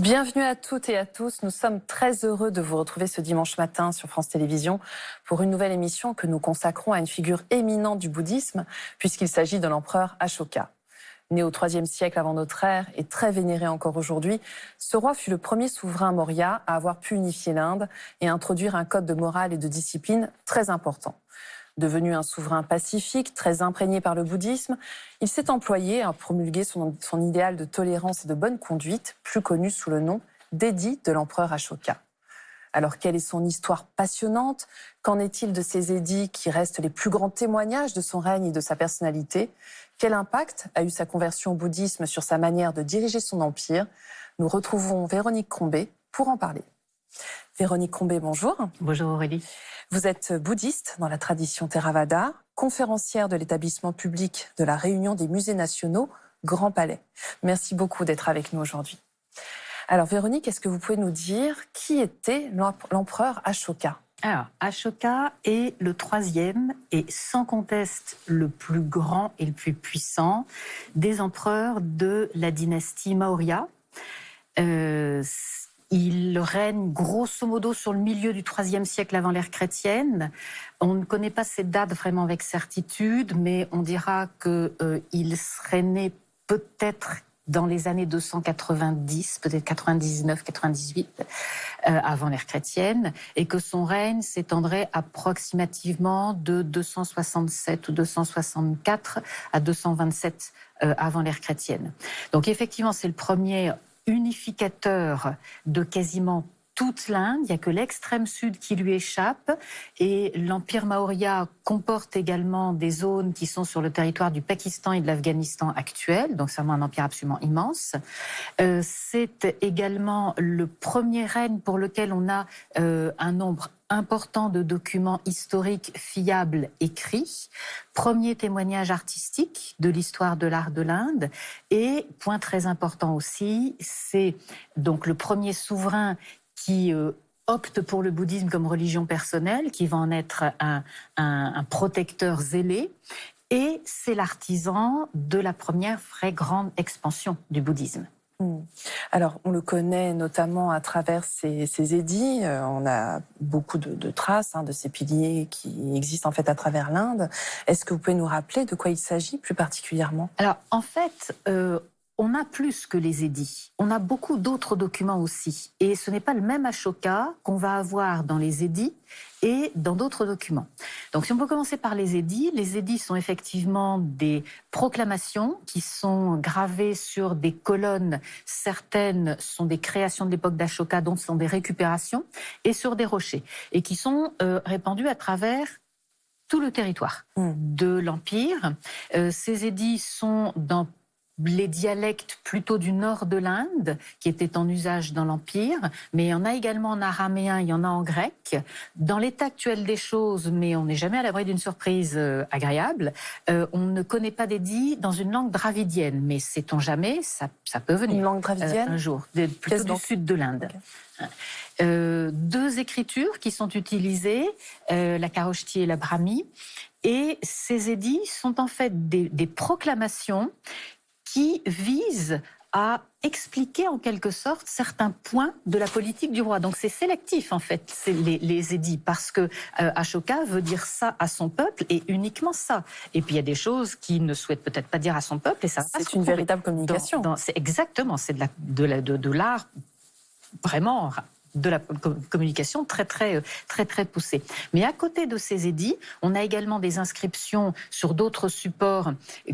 Bienvenue à toutes et à tous. Nous sommes très heureux de vous retrouver ce dimanche matin sur France Télévisions pour une nouvelle émission que nous consacrons à une figure éminente du bouddhisme, puisqu'il s'agit de l'empereur Ashoka. Né au IIIe siècle avant notre ère et très vénéré encore aujourd'hui, ce roi fut le premier souverain Maurya à avoir pu unifier l'Inde et introduire un code de morale et de discipline très important. Devenu un souverain pacifique, très imprégné par le bouddhisme, il s'est employé à promulguer son idéal de tolérance et de bonne conduite, plus connu sous le nom d'édit de l'empereur Ashoka. Alors, quelle est son histoire passionnante? Qu'en est-il de ces édits qui restent les plus grands témoignages de son règne et de sa personnalité? Quel impact a eu sa conversion au bouddhisme sur sa manière de diriger son empire? Nous retrouvons Véronique Crombé pour en parler. Véronique Crombé, bonjour. Bonjour Aurélie. Vous êtes bouddhiste dans la tradition Theravada, conférencière de l'établissement public de la Réunion des musées nationaux Grand Palais. Merci beaucoup d'être avec nous aujourd'hui. Alors Véronique, est-ce que vous pouvez nous dire qui était l'empereur Ashoka? Alors, Ashoka est le troisième et sans conteste le plus grand et le plus puissant des empereurs de la dynastie Maurya. Il règne grosso modo sur le milieu du IIIe siècle avant l'ère chrétienne. On ne connaît pas cette date vraiment avec certitude, mais on dira qu'il serait né peut-être dans les années 290, peut-être 99, 98, avant l'ère chrétienne, et que son règne s'étendrait approximativement de 267 ou 264 à 227 avant l'ère chrétienne. Donc effectivement, c'est le premier unificateur de quasiment toute l'Inde. Il n'y a que l'extrême sud qui lui échappe. Et l'Empire Maurya comporte également des zones qui sont sur le territoire du Pakistan et de l'Afghanistan actuel. Donc c'est vraiment un empire absolument immense. C'est également le premier règne pour lequel on a un nombre important de documents historiques fiables écrits, premier témoignage artistique de l'histoire de l'art de l'Inde, et point très important aussi, c'est donc le premier souverain qui opte pour le bouddhisme comme religion personnelle, qui va en être un protecteur zélé, et c'est l'artisan de la première vraie grande expansion du bouddhisme. Alors, on le connaît notamment à travers ses édits. On a beaucoup de traces de ces piliers qui existent en fait à travers l'Inde. Est-ce que vous pouvez nous rappeler de quoi il s'agit plus particulièrement? Alors, en fait, on a plus que les édits. On a beaucoup d'autres documents aussi. Et ce n'est pas le même Ashoka qu'on va avoir dans les édits et dans d'autres documents. Donc si on peut commencer par les édits sont effectivement des proclamations qui sont gravées sur des colonnes. Certaines sont des créations de l'époque d'Ashoka, d'autres sont des récupérations, et sur des rochers, et qui sont répandues à travers tout le territoire de l'Empire. Ces édits sont dans les dialectes plutôt du nord de l'Inde, qui étaient en usage dans l'Empire, mais il y en a également en araméen, il y en a en grec. Dans l'état actuel des choses, mais on n'est jamais à l'abri d'une surprise agréable, on ne connaît pas d'édit dans une langue dravidienne, mais sait-on jamais, ça peut venir. Une langue dravidienne un jour, plutôt du sud de l'Inde. Okay. Deux écritures qui sont utilisées, la Kharoshthi et la Brahmi, et ces édits sont en fait des proclamations qui vise à expliquer en quelque sorte certains points de la politique du roi. Donc c'est sélectif en fait, c'est les édits, parce que Ashoka veut dire ça à son peuple et uniquement ça. Et puis il y a des choses qu'il ne souhaite peut-être pas dire à son peuple, et ça c'est une véritable communication. C'est exactement, c'est de l'art vraiment, de la communication très poussée. Mais à côté de ces édits, on a également des inscriptions sur d'autres supports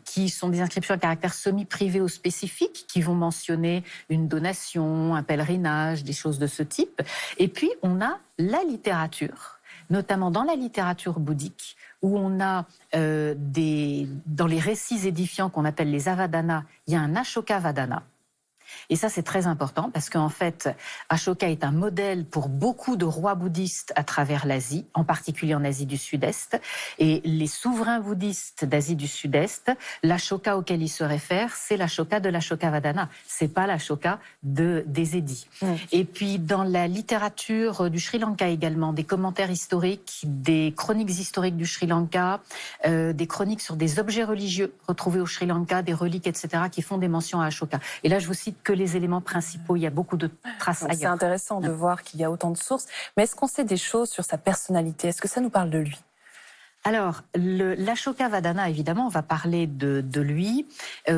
qui sont des inscriptions à caractère semi-privé ou spécifique, qui vont mentionner une donation, un pèlerinage, des choses de ce type. Et puis on a la littérature, notamment dans la littérature bouddhique, où on a dans les récits édifiants qu'on appelle les Avadana, il y a un Ashoka Vadana. Et ça, c'est très important parce qu'en fait, Ashoka est un modèle pour beaucoup de rois bouddhistes à travers l'Asie, en particulier en Asie du Sud-Est. Et les souverains bouddhistes d'Asie du Sud-Est, l'Ashoka auquel ils se réfèrent, c'est l'Ashoka de l'Ashoka-Vadana. C'est pas l'Ashoka des édits. Et puis, dans la littérature du Sri Lanka également, des commentaires historiques, des chroniques historiques du Sri Lanka, des chroniques sur des objets religieux retrouvés au Sri Lanka, des reliques, etc., qui font des mentions à Ashoka. Et là, je vous cite que les éléments principaux. Il y a beaucoup de traces C'est ailleurs. intéressant de voir qu'il y a autant de sources. Mais est-ce qu'on sait des choses sur sa personnalité? Est-ce que ça nous parle de lui? Alors, l'Ashoka Vadana, évidemment, on va parler de lui.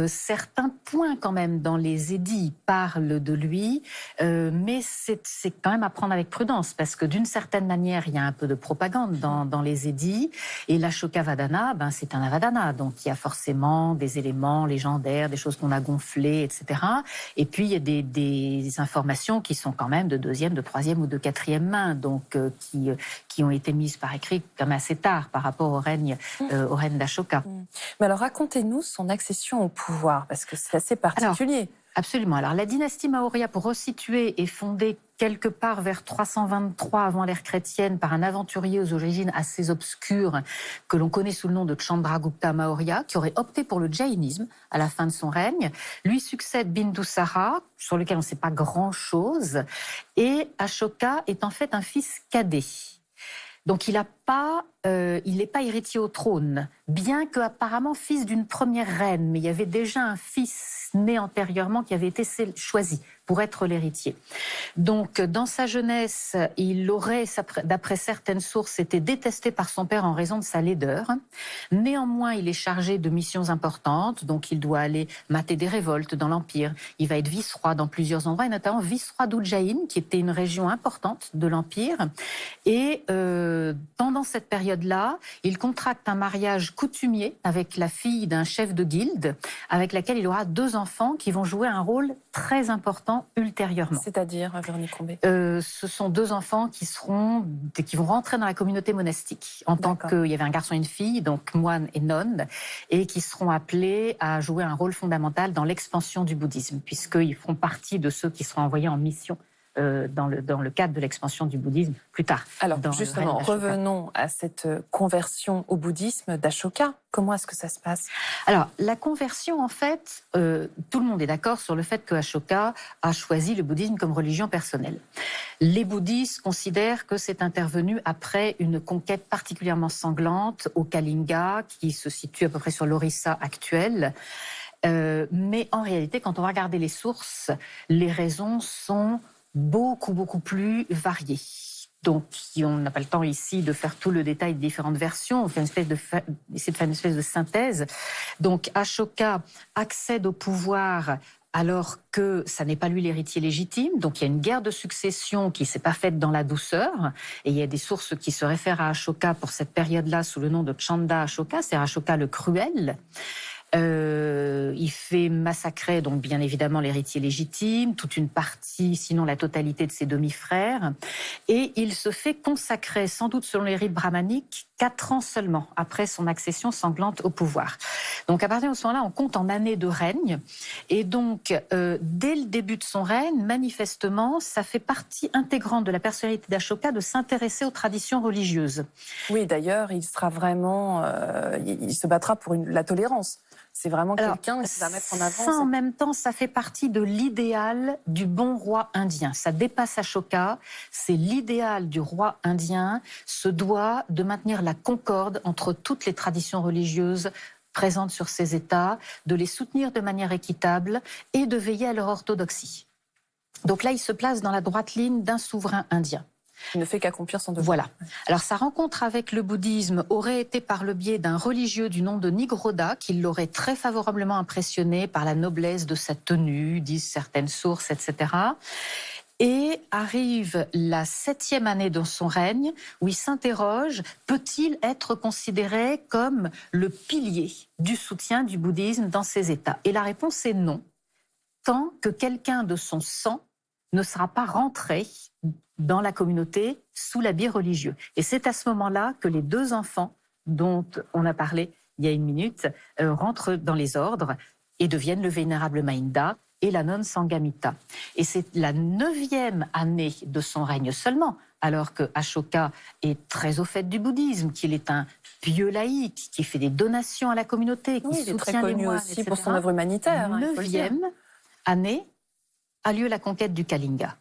Certains points, quand même, dans les édits parlent de lui, mais c'est quand même à prendre avec prudence, parce que d'une certaine manière, il y a un peu de propagande dans les édits, et l'Ashoka Vadana, c'est un Avadana, donc il y a forcément des éléments légendaires, des choses qu'on a gonflées, etc. Et puis, il y a des informations qui sont quand même de deuxième, de troisième ou de quatrième main, donc qui ont été mises par écrit comme assez tard par rapport au règne d'Ashoka. Mais alors, racontez-nous son accession au pouvoir, parce que c'est assez particulier. Alors, absolument. Alors, la dynastie Maurya, pour resituer, est fondée quelque part vers 323 avant l'ère chrétienne par un aventurier aux origines assez obscures que l'on connaît sous le nom de Chandragupta Maurya, qui aurait opté pour le jaïnisme à la fin de son règne. Lui succède Bindusara, sur lequel on ne sait pas grand-chose, et Ashoka est en fait un fils cadet. Donc il n'est pas héritier au trône, bien qu'apparemment fils d'une première reine, mais il y avait déjà un fils né antérieurement qui avait été choisi pour être l'héritier. Donc dans sa jeunesse, il aurait, d'après certaines sources, été détesté par son père en raison de sa laideur. Néanmoins, il est chargé de missions importantes, donc il doit aller mater des révoltes dans l'Empire. Il va être vice-roi dans plusieurs endroits, et notamment vice-roi d'Ujjain, qui était une région importante de l'Empire. Et pendant cette période-là, il contracte un mariage coutumier avec la fille d'un chef de guilde, avec laquelle il aura 2 enfants qui vont jouer un rôle très important ultérieurement. C'est-à-dire, Véronique Crombé? Ce sont 2 enfants qui vont rentrer dans la communauté monastique. En tant qu'il y avait un garçon et une fille, donc moine et nonne, et qui seront appelés à jouer un rôle fondamental dans l'expansion du bouddhisme, puisqu'ils feront partie de ceux qui seront envoyés en mission dans le cadre de l'expansion du bouddhisme plus tard. Alors justement, revenons à cette conversion au bouddhisme d'Ashoka. Comment est-ce que ça se passe? Alors, la conversion, en fait, tout le monde est d'accord sur le fait que Ashoka a choisi le bouddhisme comme religion personnelle. Les bouddhistes considèrent que c'est intervenu après une conquête particulièrement sanglante au Kalinga, qui se situe à peu près sur l'Orissa actuelle. Mais en réalité, quand on va regarder les sources, les raisons sont beaucoup plus variées. Donc, on n'a pas le temps ici de faire tout le détail de différentes versions. On fait essaie de faire une espèce de synthèse. Donc, Ashoka accède au pouvoir alors que ça n'est pas lui l'héritier légitime. Donc, il y a une guerre de succession qui ne s'est pas faite dans la douceur. Et il y a des sources qui se réfèrent à Ashoka pour cette période-là sous le nom de Chanda Ashoka, c'est Ashoka le cruel. Il fait massacrer, donc bien évidemment, l'héritier légitime, toute une partie, sinon la totalité de ses demi-frères. Et il se fait consacrer, sans doute selon les rites brahmaniques, 4 ans seulement après son accession sanglante au pouvoir. Donc à partir de ce moment-là, on compte en années de règne. Et donc, dès le début de son règne, manifestement, ça fait partie intégrante de la personnalité d'Ashoka de s'intéresser aux traditions religieuses. Oui, d'ailleurs, il sera vraiment... il se battra pour la tolérance. C'est vraiment quelqu'un qui va mettre en avant... Ça, en même temps, ça fait partie de l'idéal du bon roi indien. Ça dépasse Ashoka. C'est l'idéal du roi indien, se doit de maintenir la concorde entre toutes les traditions religieuses présentes sur ces États, de les soutenir de manière équitable et de veiller à leur orthodoxie. Donc là, il se place dans la droite ligne d'un souverain indien. Il ne fait qu'accomplir son devoir. Voilà. Alors, sa rencontre avec le bouddhisme aurait été par le biais d'un religieux du nom de Nigroda qui l'aurait très favorablement impressionné par la noblesse de sa tenue, disent certaines sources, etc. Et arrive la 7e année de son règne où il s'interroge, peut-il être considéré comme le pilier du soutien du bouddhisme dans ces États? Et la réponse est non, tant que quelqu'un de son sang ne sera pas rentré dans la communauté sous l'habit religieux. Et c'est à ce moment-là que les 2 enfants dont on a parlé il y a une minute rentrent dans les ordres et deviennent le vénérable Mahinda et la nonne Sangamita. Et c'est la 9e année de son règne seulement, alors que Ashoka est très au fait du bouddhisme, qu'il est un pieux laïque, qui fait des donations à la communauté, qui soutient les moines, il est très connu aussi etc. pour son œuvre humanitaire. 9e année a lieu la conquête du Kalinga.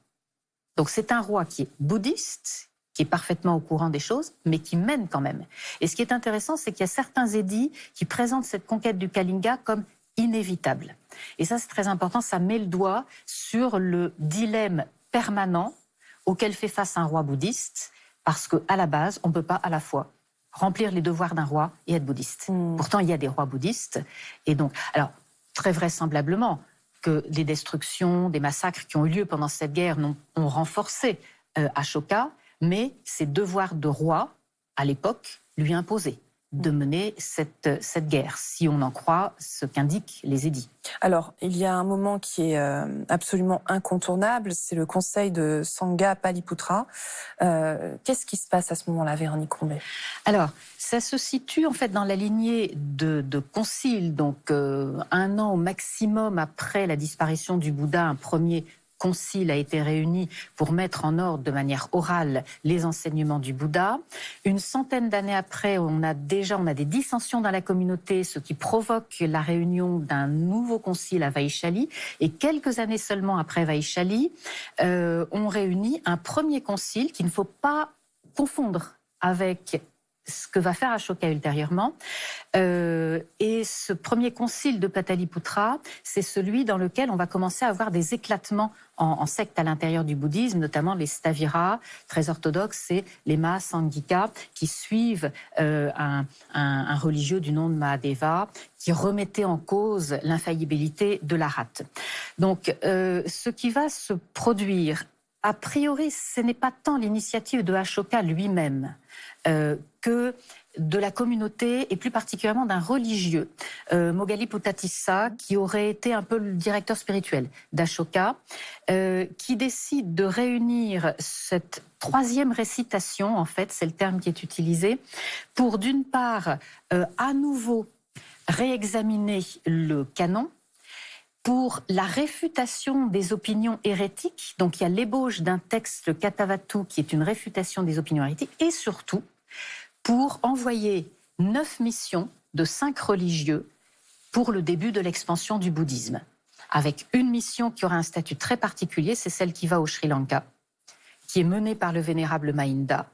Donc c'est un roi qui est bouddhiste, qui est parfaitement au courant des choses, mais qui mène quand même. Et ce qui est intéressant, c'est qu'il y a certains édits qui présentent cette conquête du Kalinga comme inévitable. Et ça, c'est très important, ça met le doigt sur le dilemme permanent auquel fait face un roi bouddhiste, parce qu'à la base, on ne peut pas à la fois remplir les devoirs d'un roi et être bouddhiste. Pourtant, il y a des rois bouddhistes. Et donc, alors, très vraisemblablement que les destructions, des massacres qui ont eu lieu pendant cette guerre ont renforcé Ashoka, mais ses devoirs de roi, à l'époque, lui imposaient de mener cette guerre, si on en croit ce qu'indiquent les édits. Alors, il y a un moment qui est absolument incontournable, c'est le conseil de Sangha Paliputra. Qu'est-ce qui se passe à ce moment-là, Véronique Crombé? Alors, ça se situe en fait dans la lignée de conciles, donc 1 an au maximum après la disparition du Bouddha, un premier concile a été réuni pour mettre en ordre de manière orale les enseignements du Bouddha. Une centaine d'années après, on a des dissensions dans la communauté, ce qui provoque la réunion d'un nouveau concile à Vaishali. Et quelques années seulement après Vaishali, on réunit un premier concile qu'il ne faut pas confondre avec ce que va faire Ashoka ultérieurement. Et ce premier concile de Pataliputra, c'est celui dans lequel on va commencer à avoir des éclatements en sectes à l'intérieur du bouddhisme, notamment les Staviras, très orthodoxes, et les Mahasanghikas, qui suivent un religieux du nom de Mahadeva, qui remettait en cause l'infaillibilité de l'Arhat. Donc, ce qui va se produire, a priori, ce n'est pas tant l'initiative de Ashoka lui-même que de la communauté et plus particulièrement d'un religieux, Moggaliputtatissa, qui aurait été un peu le directeur spirituel d'Ashoka, qui décide de réunir cette 3e récitation, en fait, c'est le terme qui est utilisé, pour d'une part à nouveau réexaminer le canon, pour la réfutation des opinions hérétiques. Donc il y a l'ébauche d'un texte, le Katavatu, qui est une réfutation des opinions hérétiques, et surtout pour envoyer 9 missions de 5 religieux pour le début de l'expansion du bouddhisme. Avec une mission qui aura un statut très particulier, c'est celle qui va au Sri Lanka, qui est menée par le vénérable Mahinda.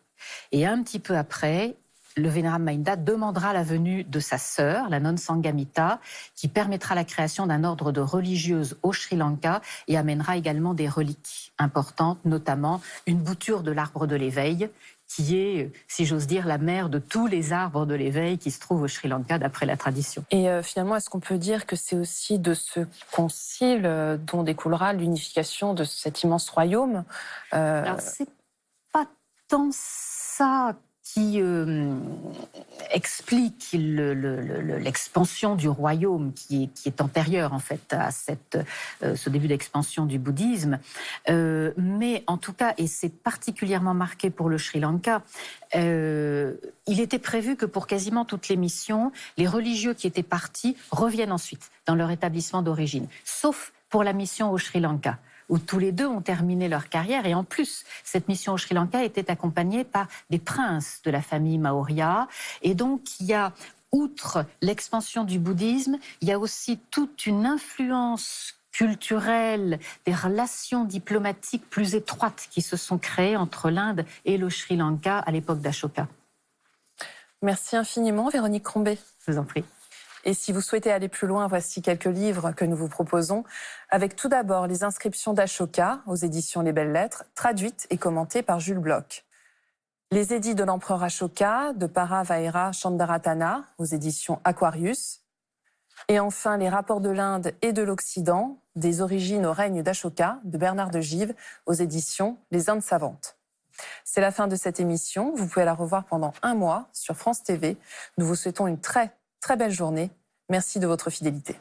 Et un petit peu après, le vénérable Mahinda demandera la venue de sa sœur, la nonne Sangamita, qui permettra la création d'un ordre de religieuses au Sri Lanka et amènera également des reliques importantes, notamment une bouture de l'arbre de l'éveil, qui est, si j'ose dire, la mère de tous les arbres de l'éveil qui se trouvent au Sri Lanka d'après la tradition. Et finalement, est-ce qu'on peut dire que c'est aussi de ce concile dont découlera l'unification de cet immense royaume Alors, c'est pas tant ça qui explique l'expansion du royaume qui est antérieure en fait à ce début d'expansion du bouddhisme. Mais en tout cas, et c'est particulièrement marqué pour le Sri Lanka, il était prévu que pour quasiment toutes les missions, les religieux qui étaient partis reviennent ensuite dans leur établissement d'origine, sauf pour la mission au Sri Lanka, où tous les deux ont terminé leur carrière. Et en plus, cette mission au Sri Lanka était accompagnée par des princes de la famille Maurya. Et donc, il y a, outre l'expansion du bouddhisme, il y a aussi toute une influence culturelle, des relations diplomatiques plus étroites qui se sont créées entre l'Inde et le Sri Lanka à l'époque d'Ashoka. Merci infiniment, Véronique Crombé. Je vous en prie. Et si vous souhaitez aller plus loin, voici quelques livres que nous vous proposons, avec tout d'abord les inscriptions d'Ashoka aux éditions Les Belles Lettres, traduites et commentées par Jules Bloch. Les édits de l'empereur Ashoka de Paravaira Chandaratana aux éditions Aquarius. Et enfin, les rapports de l'Inde et de l'Occident, des origines au règne d'Ashoka de Bernard de Gives aux éditions Les Indes savantes. C'est la fin de cette émission. Vous pouvez la revoir pendant 1 mois sur France TV. Nous vous souhaitons une très belle journée. Merci de votre fidélité.